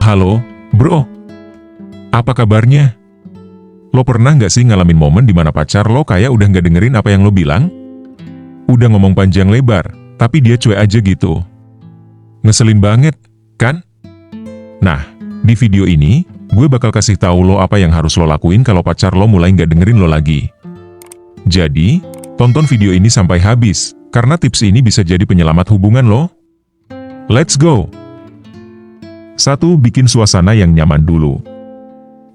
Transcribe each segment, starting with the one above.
Halo, bro. Apa kabarnya? Lo pernah nggak sih ngalamin momen dimana pacar lo kayak udah nggak dengerin apa yang lo bilang? Udah ngomong panjang lebar, tapi dia cuek aja gitu. Ngeselin banget, kan? Nah, di video ini, gue bakal kasih tahu lo apa yang harus lo lakuin kalau pacar lo mulai nggak dengerin lo lagi. Jadi, tonton video ini sampai habis, karena tips ini bisa jadi penyelamat hubungan lo. Let's go! 1. Bikin suasana yang nyaman dulu.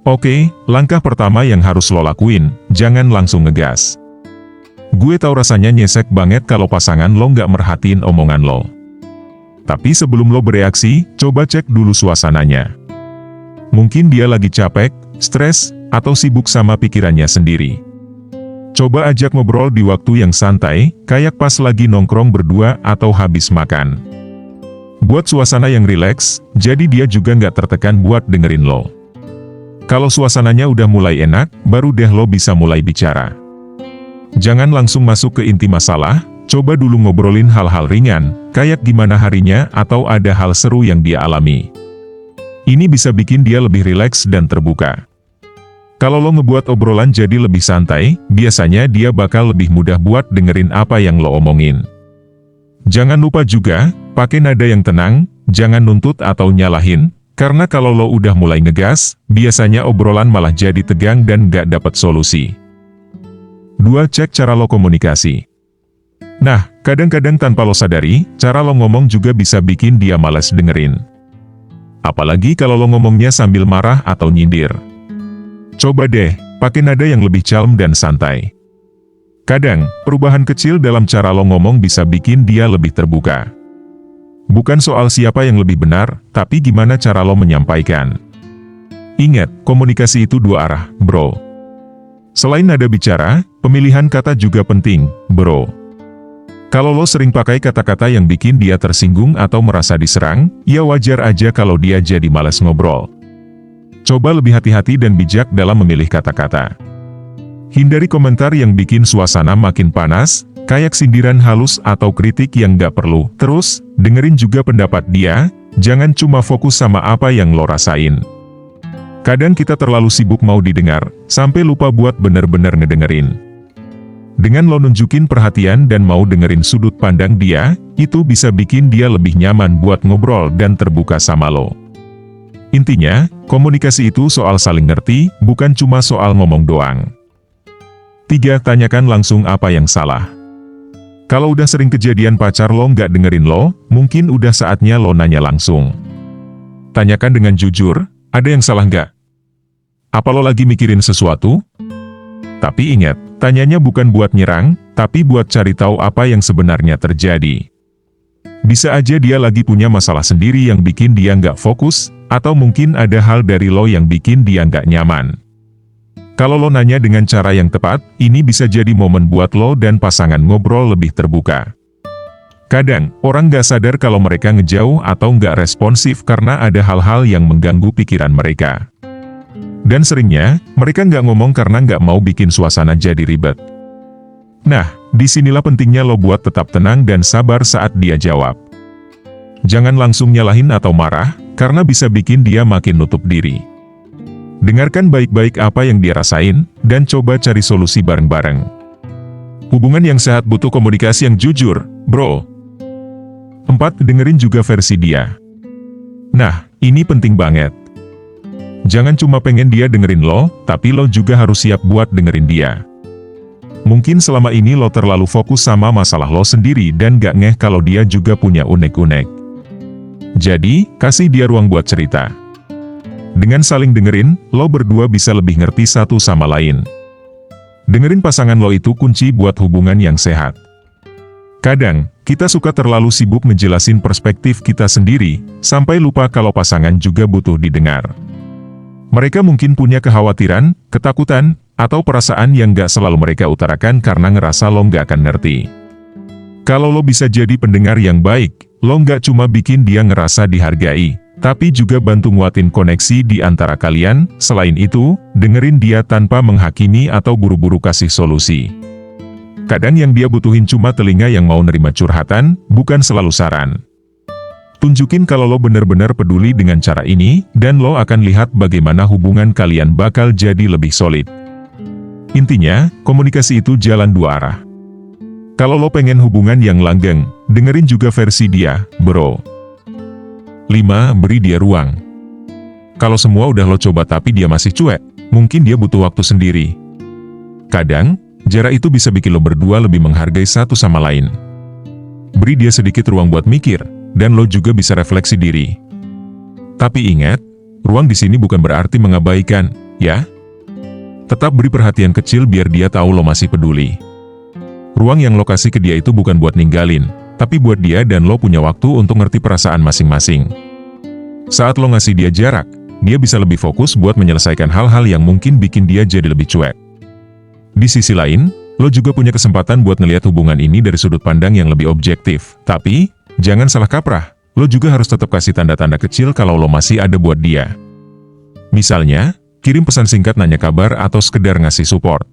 Oke, langkah pertama yang harus lo lakuin, jangan langsung ngegas. Gue tahu rasanya nyesek banget kalau pasangan lo nggak merhatiin omongan lo. Tapi sebelum lo bereaksi, coba cek dulu suasananya. Mungkin dia lagi capek, stres, atau sibuk sama pikirannya sendiri. Coba ajak ngobrol di waktu yang santai, kayak pas lagi nongkrong berdua atau habis makan. Buat suasana yang rileks, jadi dia juga nggak tertekan buat dengerin lo. Kalau suasananya udah mulai enak, baru deh lo bisa mulai bicara. Jangan langsung masuk ke inti masalah, coba dulu ngobrolin hal-hal ringan, kayak gimana harinya atau ada hal seru yang dia alami. Ini bisa bikin dia lebih rileks dan terbuka. Kalau lo ngebuat obrolan jadi lebih santai, biasanya dia bakal lebih mudah buat dengerin apa yang lo omongin. Jangan lupa juga, pakai nada yang tenang, jangan nuntut atau nyalahin, karena kalau lo udah mulai ngegas, biasanya obrolan malah jadi tegang dan gak dapet solusi. 2. Cek cara lo komunikasi. Nah, kadang-kadang tanpa lo sadari, cara lo ngomong juga bisa bikin dia malas dengerin. Apalagi kalau lo ngomongnya sambil marah atau nyindir. Coba deh, pakai nada yang lebih calm dan santai. Kadang, perubahan kecil dalam cara lo ngomong bisa bikin dia lebih terbuka. Bukan soal siapa yang lebih benar, tapi gimana cara lo menyampaikan. Ingat, komunikasi itu dua arah, bro. Selain nada bicara, pemilihan kata juga penting, bro. Kalau lo sering pakai kata-kata yang bikin dia tersinggung atau merasa diserang, ya wajar aja kalau dia jadi malas ngobrol. Coba lebih hati-hati dan bijak dalam memilih kata-kata. Hindari komentar yang bikin suasana makin panas, kayak sindiran halus atau kritik yang gak perlu. Terus, dengerin juga pendapat dia, jangan cuma fokus sama apa yang lo rasain. Kadang kita terlalu sibuk mau didengar, sampai lupa buat bener-bener ngedengerin. Dengan lo nunjukin perhatian dan mau dengerin sudut pandang dia, itu bisa bikin dia lebih nyaman buat ngobrol dan terbuka sama lo. Intinya, komunikasi itu soal saling ngerti, bukan cuma soal ngomong doang. 3. Tanyakan langsung apa yang salah. Kalau udah sering kejadian pacar lo nggak dengerin lo, mungkin udah saatnya lo nanya langsung. Tanyakan dengan jujur, ada yang salah nggak? Apa lo lagi mikirin sesuatu? Tapi ingat, tanyanya bukan buat nyerang, tapi buat cari tahu apa yang sebenarnya terjadi. Bisa aja dia lagi punya masalah sendiri yang bikin dia nggak fokus, atau mungkin ada hal dari lo yang bikin dia nggak nyaman. Kalau lo nanya dengan cara yang tepat, ini bisa jadi momen buat lo dan pasangan ngobrol lebih terbuka. Kadang, orang nggak sadar kalau mereka ngejauh atau nggak responsif karena ada hal-hal yang mengganggu pikiran mereka. Dan seringnya, mereka nggak ngomong karena nggak mau bikin suasana jadi ribet. Nah, disinilah pentingnya lo buat tetap tenang dan sabar saat dia jawab. Jangan langsung nyalahin atau marah, karena bisa bikin dia makin nutup diri. Dengarkan baik-baik apa yang dia rasain, dan coba cari solusi bareng-bareng. Hubungan yang sehat butuh komunikasi yang jujur, bro. 4. Dengerin juga versi dia. Nah, ini penting banget. Jangan cuma pengen dia dengerin lo, tapi lo juga harus siap buat dengerin dia. Mungkin selama ini lo terlalu fokus sama masalah lo sendiri dan gak ngeh kalau dia juga punya unek-unek. Jadi, kasih dia ruang buat cerita. Dengan saling dengerin, lo berdua bisa lebih ngerti satu sama lain. Dengerin pasangan lo itu kunci buat hubungan yang sehat. Kadang, kita suka terlalu sibuk menjelasin perspektif kita sendiri, sampai lupa kalau pasangan juga butuh didengar. Mereka mungkin punya kekhawatiran, ketakutan, atau perasaan yang gak selalu mereka utarakan karena ngerasa lo gak akan ngerti. Kalau lo bisa jadi pendengar yang baik, lo gak cuma bikin dia ngerasa dihargai, tapi juga bantu nguatin koneksi di antara kalian. Selain itu, dengerin dia tanpa menghakimi atau buru-buru kasih solusi. Kadang yang dia butuhin cuma telinga yang mau nerima curhatan, bukan selalu saran. Tunjukin kalau lo benar-benar peduli dengan cara ini, dan lo akan lihat bagaimana hubungan kalian bakal jadi lebih solid. Intinya, komunikasi itu jalan dua arah. Kalau lo pengen hubungan yang langgeng, dengerin juga versi dia, bro. 5. Beri dia ruang. Kalau semua udah lo coba tapi dia masih cuek, mungkin dia butuh waktu sendiri. Kadang, jarak itu bisa bikin lo berdua lebih menghargai satu sama lain. Beri dia sedikit ruang buat mikir, dan lo juga bisa refleksi diri. Tapi ingat, ruang di sini bukan berarti mengabaikan, ya. Tetap beri perhatian kecil biar dia tahu lo masih peduli. Ruang yang lo kasih ke dia itu bukan buat ninggalin, tapi buat dia dan lo punya waktu untuk ngerti perasaan masing-masing. Saat lo ngasih dia jarak, dia bisa lebih fokus buat menyelesaikan hal-hal yang mungkin bikin dia jadi lebih cuek. Di sisi lain, lo juga punya kesempatan buat ngelihat hubungan ini dari sudut pandang yang lebih objektif. Tapi, jangan salah kaprah, lo juga harus tetap kasih tanda-tanda kecil kalau lo masih ada buat dia. Misalnya, kirim pesan singkat nanya kabar atau sekedar ngasih support.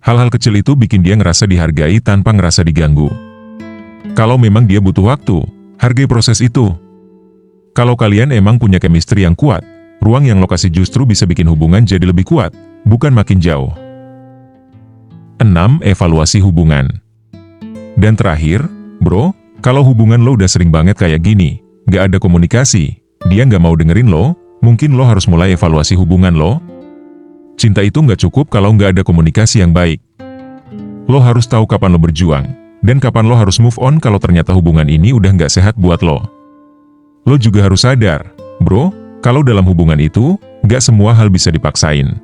Hal-hal kecil itu bikin dia ngerasa dihargai tanpa ngerasa diganggu. Kalau memang dia butuh waktu, hargai proses itu. Kalau kalian emang punya chemistry yang kuat, ruang yang lo kasih justru bisa bikin hubungan jadi lebih kuat, bukan makin jauh. 6. Evaluasi hubungan. Dan terakhir, bro, kalau hubungan lo udah sering banget kayak gini, gak ada komunikasi, dia gak mau dengerin lo, mungkin lo harus mulai evaluasi hubungan lo. Cinta itu gak cukup kalau gak ada komunikasi yang baik. Lo harus tahu kapan lo berjuang, dan kapan lo harus move on kalau ternyata hubungan ini udah gak sehat buat lo. Lo juga harus sadar, bro, kalau dalam hubungan itu, gak semua hal bisa dipaksain.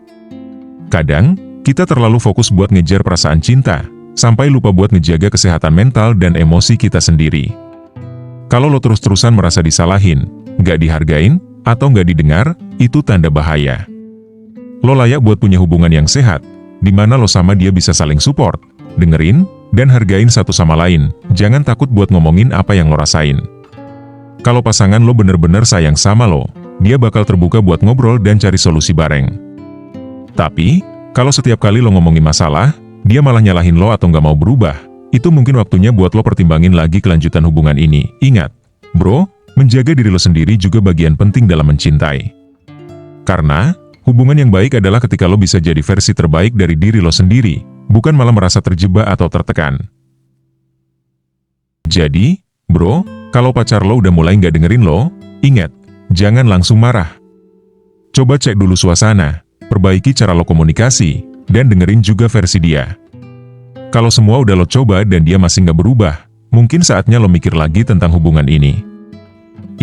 Kadang, kita terlalu fokus buat ngejar perasaan cinta, sampai lupa buat ngejaga kesehatan mental dan emosi kita sendiri. Kalau lo terus-terusan merasa disalahin, gak dihargain, atau gak didengar, itu tanda bahaya. Lo layak buat punya hubungan yang sehat, di mana lo sama dia bisa saling support, dengerin, dan hargain satu sama lain. Jangan takut buat ngomongin apa yang lo rasain. Kalau pasangan lo bener-bener sayang sama lo, dia bakal terbuka buat ngobrol dan cari solusi bareng. Tapi, kalau setiap kali lo ngomongin masalah, dia malah nyalahin lo atau nggak mau berubah, itu mungkin waktunya buat lo pertimbangin lagi kelanjutan hubungan ini. Ingat, bro, menjaga diri lo sendiri juga bagian penting dalam mencintai. Karena, hubungan yang baik adalah ketika lo bisa jadi versi terbaik dari diri lo sendiri, bukan malah merasa terjebak atau tertekan. Jadi, bro, kalau pacar lo udah mulai nggak dengerin lo, ingat, jangan langsung marah. Coba cek dulu suasana, perbaiki cara lo komunikasi, dan dengerin juga versi dia. Kalau semua udah lo coba dan dia masih nggak berubah, mungkin saatnya lo mikir lagi tentang hubungan ini.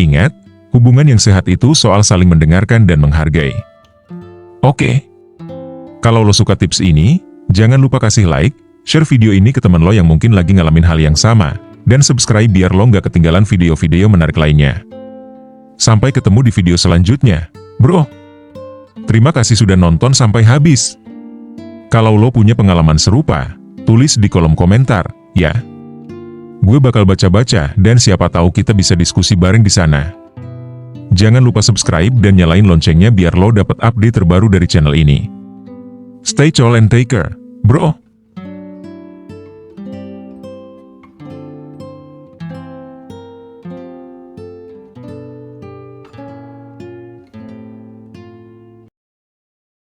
Ingat, hubungan yang sehat itu soal saling mendengarkan dan menghargai. Oke. Kalau lo suka tips ini, jangan lupa kasih like, share video ini ke teman lo yang mungkin lagi ngalamin hal yang sama, dan subscribe biar lo nggak ketinggalan video-video menarik lainnya. Sampai ketemu di video selanjutnya, bro. Terima kasih sudah nonton sampai habis. Kalau lo punya pengalaman serupa, tulis di kolom komentar, ya. Gue bakal baca-baca dan siapa tahu kita bisa diskusi bareng di sana. Jangan lupa subscribe dan nyalain loncengnya biar lo dapat update terbaru dari channel ini. Stay cool and take care, bro.